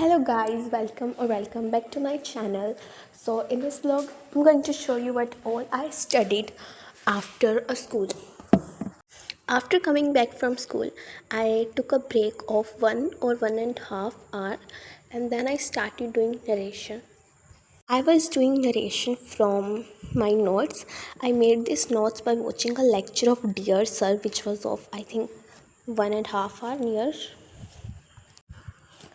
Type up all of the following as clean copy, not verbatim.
Hello guys, welcome back to my channel. So in this vlog I'm going to show you what all I studied after a school. After coming back from school, I took a break of 1 or 1.5 hour and then I started doing narration. I was doing narration from my notes. I made these notes by watching a lecture of Dear Sir, which was of I think 1.5 hour near.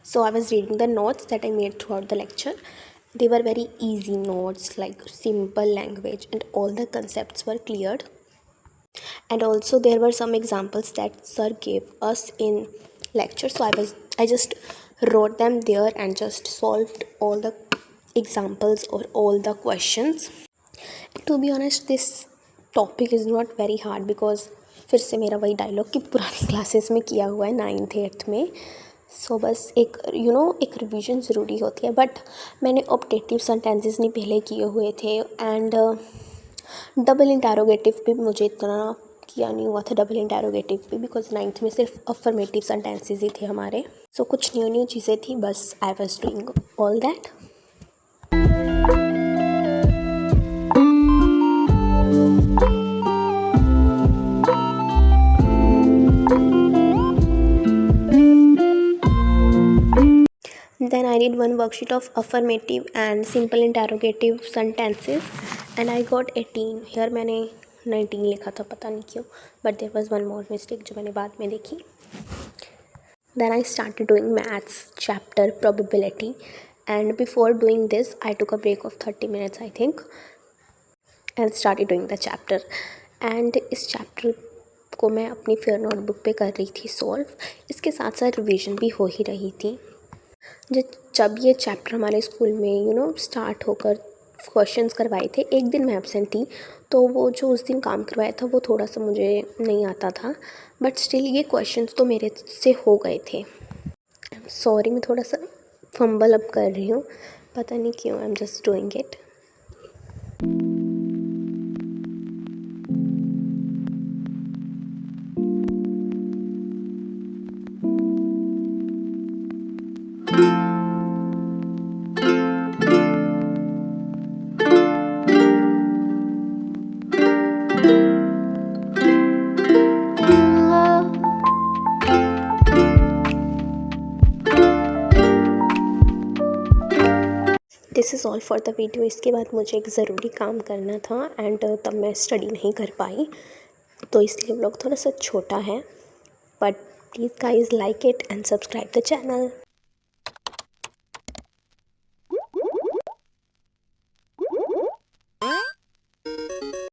So I was reading the notes that I made throughout the lecture. They were very easy notes, like simple language, and all the concepts were cleared. And also there were some examples that sir gave us in lecture. So I just wrote them there and just solved all the examples or all the questions. To be honest, this topic is not very hard because फिर से मेरा वही dialogue कि पुरानी classes में किया हुआ है 9th 8th में. सो बस एक एक रिवीजन ज़रूरी होती है. बट मैंने ऑप्टेटिव सेंटेंसेस नहीं पहले किए हुए थे एंड डबल इंटरोगेटिव भी मुझे इतना किया नहीं हुआ था. डबल इंटरोगेटिव भी बिकॉज 9th में सिर्फ अफर्मेटिव सेंटेंसेस ही थे हमारे. सो कुछ न्यू चीज़ें थी. बस I was doing all that. Then I did one worksheet of affirmative and simple interrogative sentences and I got 18. Here मैंने 19 लिखा था, पता नहीं क्यों, but there was one more mistake जो मैंने बाद में देखी. Then I started doing maths chapter probability and before doing this I took a break of 30 minutes I think and started doing the chapter. And इस chapter को मैं अपनी fair notebook पे कर रही थी सॉल्व. इसके साथ साथ रिवीजन भी हो ही रही थी. जब ये चैप्टर हमारे स्कूल में स्टार्ट होकर क्वेश्चंस करवाए थे, एक दिन मैं एब्सेंट थी तो वो जो उस दिन काम करवाया था वो थोड़ा सा मुझे नहीं आता था. बट स्टिल ये क्वेश्चंस तो मेरे से हो गए थे. सॉरी, मैं थोड़ा सा फंबल अप कर रही हूँ, पता नहीं क्यों. I am just doing it. This is all for the video. इसके बाद मुझे एक ज़रूरी काम करना था एंड तब मैं स्टडी नहीं कर पाई, तो इसलिए व्लॉग थोड़ा सा छोटा है. But please guys like it and subscribe the channel.